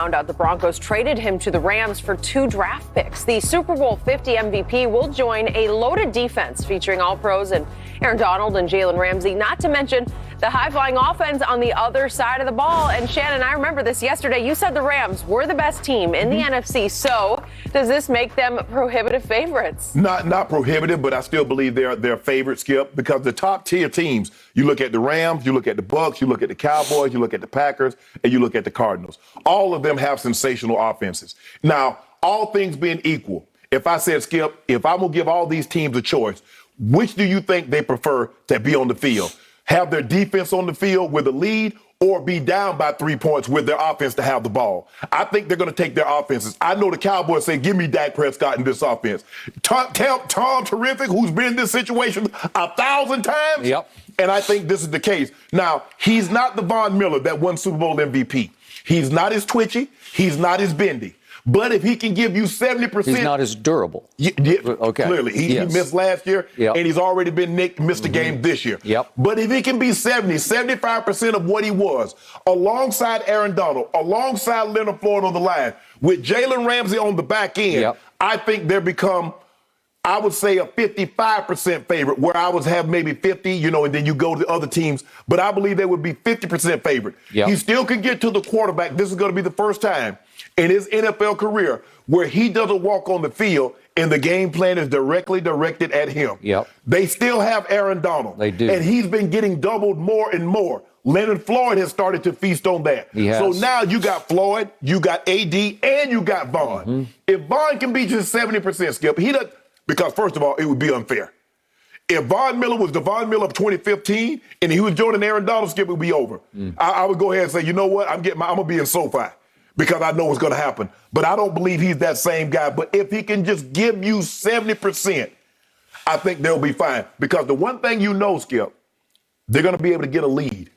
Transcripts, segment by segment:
Found out the Broncos traded him to the Rams for 2 draft picks. The Super Bowl 50 MVP will join a loaded defense featuring all-pros and Aaron Donald and Jalen Ramsey, not to mention the high-flying offense on the other side of the ball. And Shannon, I remember this yesterday. You said the Rams were the best team in the NFC. So does this make them prohibitive favorites? Not prohibitive, but I still believe they're favorites, Skip, because the top tier teams, you look at the Rams, you look at the Bucks, you look at the Cowboys, you look at the Packers, and you look at the Cardinals. All of them have sensational offenses. Now, all things being equal, if I said, Skip, if I'm going to give all these teams a choice, which do you think they prefer to be on the field? Have their defense on the field with a lead or be down by 3 points with their offense to have the ball? I think they're going to take their offenses. I know the Cowboys say, give me Dak Prescott in this offense. Tom Terrific, who's been in this situation 1,000 times. Yep. And I think this is the case. Now, he's not the Von Miller that won Super Bowl MVP. He's not as twitchy. He's not as bendy. But if he can give you 70%. He's not as durable. Okay. Clearly. He missed last year, and he's already been missed a game this year. Yep. But if he can be 75% of what he was, alongside Aaron Donald, alongside Leonard Floyd on the line, with Jalen Ramsey on the back end, I think they become, I would say, a 55% favorite, where I would have maybe 50, and then you go to the other teams. But I believe they would be 50% favorite. Yep. He still can get to the quarterback. This is going to be the first time in his NFL career where he doesn't walk on the field and the game plan is directly directed at him. Yep. They still have Aaron Donald. They do. And he's been getting doubled more and more. Leonard Floyd has started to feast on that. He has. So now you got Floyd, you got AD, and you got Vaughn. If Vaughn can be just 70%, Skip, he doesn't, because first of all, it would be unfair. If Von Miller was the Von Miller of 2015 and he was joining Aaron Donald, Skip, it would be over. I would go ahead and say, you know what, I'm going to be in SoFi because I know what's going to happen. But I don't believe he's that same guy. But if he can just give you 70%, I think they'll be fine. Because the one thing Skip, they're going to be able to get a lead.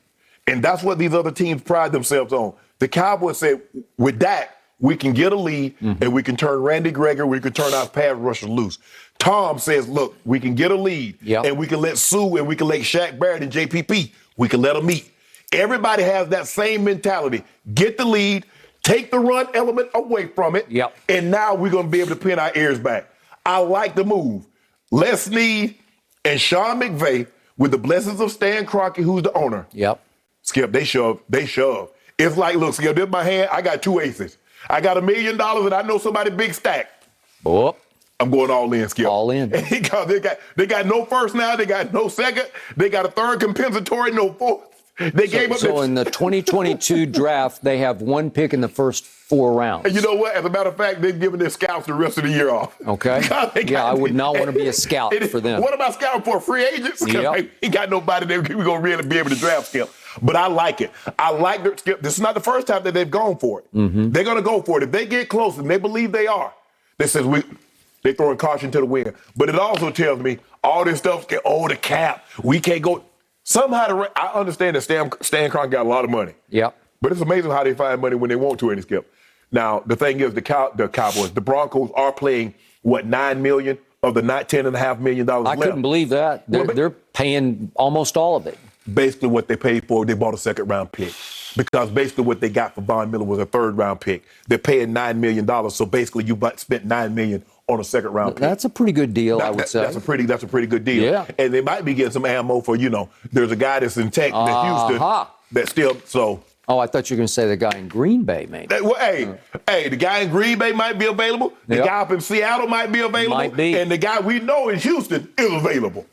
And that's what these other teams pride themselves on. The Cowboys said, with Dak, we can get a lead and we can turn Randy Gregory, we can turn our pass rushers loose. Tom says, look, we can get a lead and we can let Sue and we can let Shaq Barrett and JPP, we can let them eat. Everybody has that same mentality. Get the lead, take the run element away from it, and now we're going to be able to pin our ears back. I like the move. Les Snead and Sean McVay, with the blessings of Stan Kroenke, who's the owner. Skip, they shove. It's like, look, Skip, this is my hand. I got 2 aces. I got $1 million and I know somebody big stack. I'm going all in, Skip. All in. Because they got no first now. They got no second. They got a third compensatory, no fourth. They gave up. So in the 2022 draft, they have 1 pick in the first 4 rounds. And you know what? As a matter of fact, they've given their scouts the rest of the year off. Okay. I would not want to be a scout for them. What about scouting for free agents? Because he got nobody that we're going to really be able to draft, Skip. But I like it. I like their Skip. This is not the first time that they've gone for it. They're going to go for it. If they get close, and they believe they are, they says they're throwing caution to the wind. But it also tells me all this stuff, the cap, we can't go. Somehow, I understand that Stan Kroenke got a lot of money. But it's amazing how they find money when they want to, and Skip. Now, the thing is, the Cowboys, the Broncos are playing, $9 million of the $10.5 million left. I couldn't believe that. They're paying almost all of it. Basically what they paid for, they bought a second-round pick. Because basically what they got for Von Miller was a third-round pick. They're paying $9 million, so basically you spent $9 million on a second-round pick. That's a pretty good deal, I would say. That's a pretty good deal. Yeah. And they might be getting some ammo for, there's a guy that's in Tech, that Houston, that's still, so. Oh, I thought you were going to say the guy in Green Bay, maybe. The guy in Green Bay might be available. The guy up in Seattle might be available. Might be. And the guy we know in Houston is available.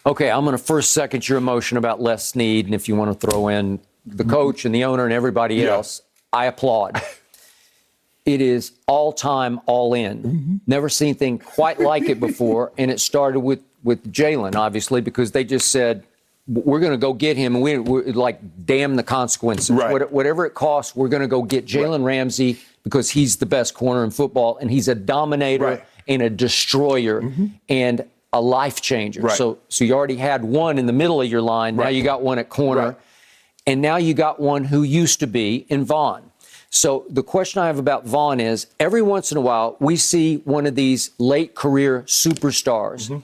Okay, I'm going to first second your emotion about Les Snead, and if you want to throw in the coach and the owner and everybody else, I applaud. It is all-time, all-in. Never seen anything quite like it before, and it started with Jalen, obviously, because they just said, we're going to go get him, and we're like, damn the consequences. Whatever it costs, we're going to go get Jalen Ramsey because he's the best corner in football, and he's a dominator and a destroyer and a life changer. So you already had one in the middle of your line. Now you got one at corner, and now you got one who used to be in Vaughn. So the question I have about Vaughn is, every once in a while, we see one of these late career superstars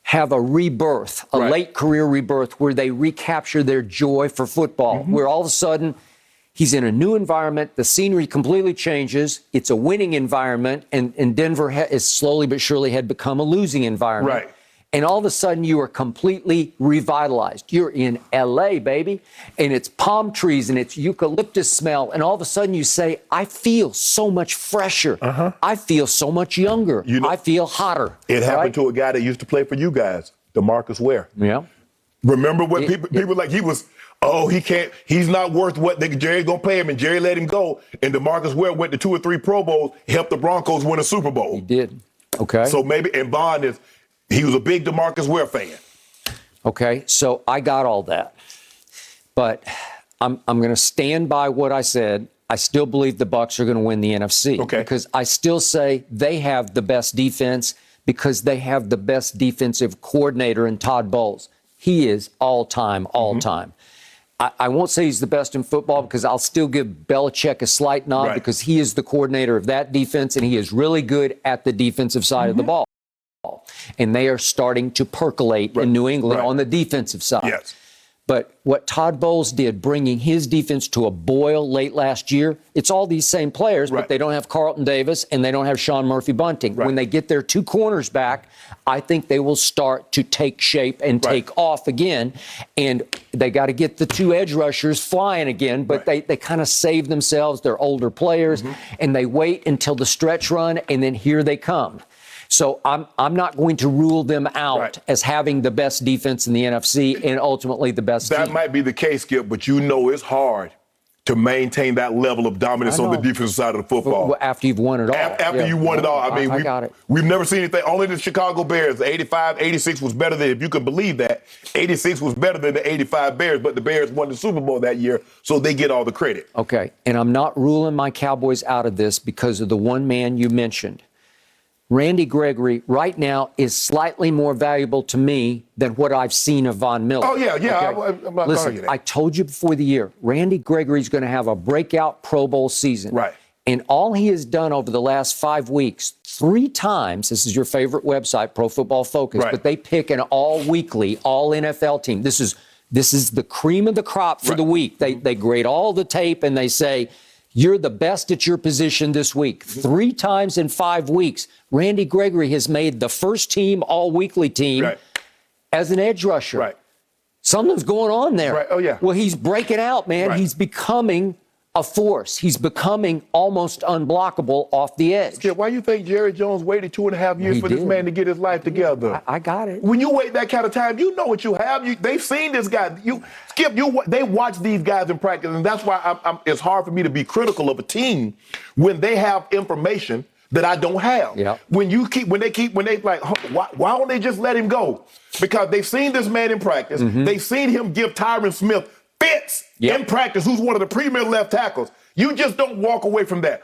have a rebirth, a late career rebirth, where they recapture their joy for football, where all of a sudden He's in a new environment. The scenery completely changes. It's a winning environment, and Denver is slowly but surely had become a losing environment. Right. And all of a sudden, you are completely revitalized. You're in L.A., baby, and it's palm trees and it's eucalyptus smell. And all of a sudden, you say, I feel so much fresher. I feel so much younger. You know, I feel hotter. It happened right? to a guy that used to play for you guys, DeMarcus Ware. Yeah. Remember when people like he was, oh, he's not worth what Jerry's going to pay him, and Jerry let him go. And DeMarcus Ware went to 2 or 3 Pro Bowls, helped the Broncos win a Super Bowl. He did. Okay. So maybe, and Bond he was a big DeMarcus Ware fan. Okay, so I got all that. But I'm going to stand by what I said. I still believe the Bucs are going to win the NFC. Okay. Because I still say they have the best defense because they have the best defensive coordinator in Todd Bowles. He is all-time. I won't say he's the best in football because I'll still give Belichick a slight nod because he is the coordinator of that defense, and he is really good at the defensive side of the ball. And they are starting to percolate in New England on the defensive side. Yes. But what Todd Bowles did, bringing his defense to a boil late last year, it's all these same players, but they don't have Carlton Davis and they don't have Sean Murphy-Bunting. When they get their 2 corners back, I think they will start to take shape and take off again. And they got to get the 2 edge rushers flying again, but they kind of save themselves. They're older players, and they wait until the stretch run, and then here they come. So I'm not going to rule them out as having the best defense in the NFC and ultimately the best team. That might be the case, Skip, but you know it's hard to maintain that level of dominance on the defensive side of the football. After you've won it all. After you won it all. I mean, I got it. We've never seen anything. Only the Chicago Bears, 85, 86 was better than, if you can believe that, 86 was better than the 85 Bears, but the Bears won the Super Bowl that year, so they get all the credit. Okay, and I'm not ruling my Cowboys out of this because of the one man you mentioned. Randy Gregory right now is slightly more valuable to me than what I've seen of Von Miller. Oh, yeah. Okay? I'm not Listen, arguing that. I told you before the year, Randy Gregory's going to have a breakout Pro Bowl season. Right. And all he has done over the last 5 weeks, 3 times, this is your favorite website, Pro Football Focus, but they pick an all-weekly, all-NFL team. This is the cream of the crop for the week. They grade all the tape and they say, you're the best at your position this week. 3 times in 5 weeks, Randy Gregory has made the first team, all-weekly team as an edge rusher. Right. Something's going on there. Right. Oh, yeah. Well, he's breaking out, man. Right. He's becoming a force. He's becoming almost unblockable off the edge. Skip, why do you think Jerry Jones waited 2.5 years for this man to get his life together? I got it. When you wait that kind of time, you know what you have. They've seen this guy. They watch these guys in practice, and that's why it's hard for me to be critical of a team when they have information that I don't have. Yeah. When they like, why don't they just let him go? Because they've seen this man in practice. They've seen him give Tyron Smith fits in practice, who's one of the premier left tackles. You just don't walk away from that.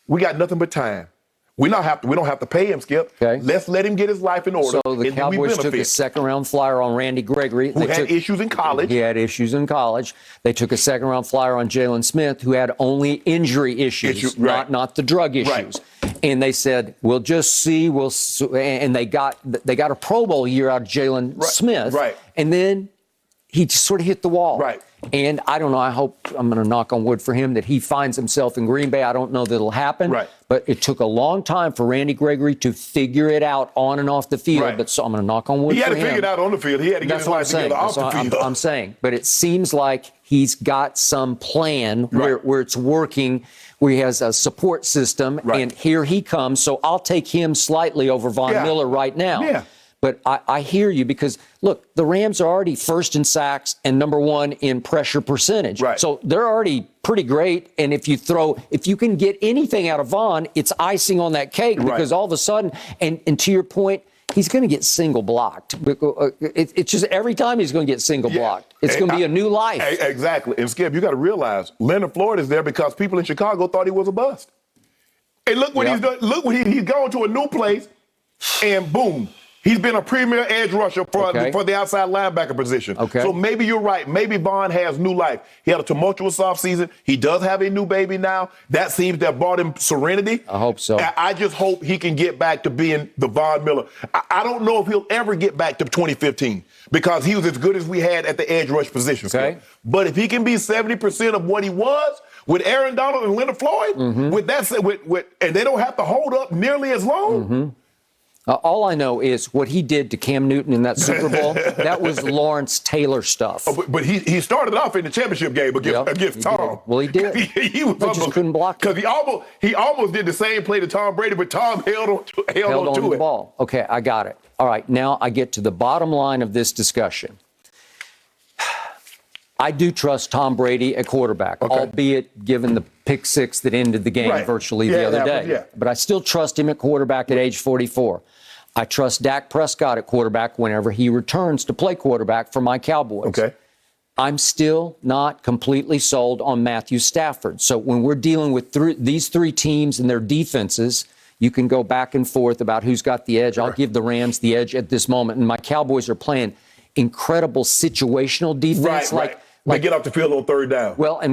We got nothing but time. We don't have to pay him, Skip. Okay. Let's let him get his life in order. So the Cowboys took a second-round flyer on Randy Gregory. Who had issues in college. He had issues in college. They took a second-round flyer on Jalen Smith, who had only injury issues, not the drug issues. And they said, we'll just see. And they got a Pro Bowl year out of Jalen Smith. And then he just sort of hit the wall. And I don't know, I'm going to knock on wood for him that he finds himself in Green Bay. I don't know that it'll happen. But it took a long time for Randy Gregory to figure it out on and off the field. But so I'm going to knock on wood for him. He had to figure it out on the field. He had to get his life together off the field. I'm saying. But it seems like he's got some plan where it's working, where he has a support system. And here he comes. So I'll take him slightly over Von Miller right now. But I hear you because, look, the Rams are already first in sacks and number 1 in pressure percentage. So they're already pretty great. And if you can get anything out of Vaughn, it's icing on that cake because all of a sudden, and to your point, he's going to get single blocked. It's just every time he's going to get single blocked. It's going to be a new life. Exactly. And Skip, you got to realize Leonard Floyd is there because people in Chicago thought he was a bust. And look what he's done. Look what he's gone to a new place and boom. He's been a premier edge rusher for the outside linebacker position. Okay. So maybe you're right. Maybe Vaughn has new life. He had a tumultuous offseason. He does have a new baby now. That seems to have brought him serenity. I hope so. I just hope he can get back to being the Von Miller. I don't know if he'll ever get back to 2015 because he was as good as we had at the edge rush position. Okay. But if he can be 70% of what he was with Aaron Donald and Leonard Floyd, with that, and they don't have to hold up nearly as long. All I know is what he did to Cam Newton in that Super Bowl, that was Lawrence Taylor stuff. But he started off in the championship game against Tom. Did. Well, he did. he was just couldn't block because he almost did the same play to Tom Brady, but Tom held on to the it. ball. Okay, I got it. All right, now I get to the bottom line of this discussion. I do trust Tom Brady at quarterback, albeit given the pick six that ended the game virtually the other day. But I still trust him at quarterback at age 44. I trust Dak Prescott at quarterback whenever he returns to play quarterback for my Cowboys. Okay. I'm still not completely sold on Matthew Stafford. So when we're dealing with these three teams and their defenses, you can go back and forth about who's got the edge. I'll give the Rams the edge at this moment. And my Cowboys are playing incredible situational defense. They get off the field on third down. Well, and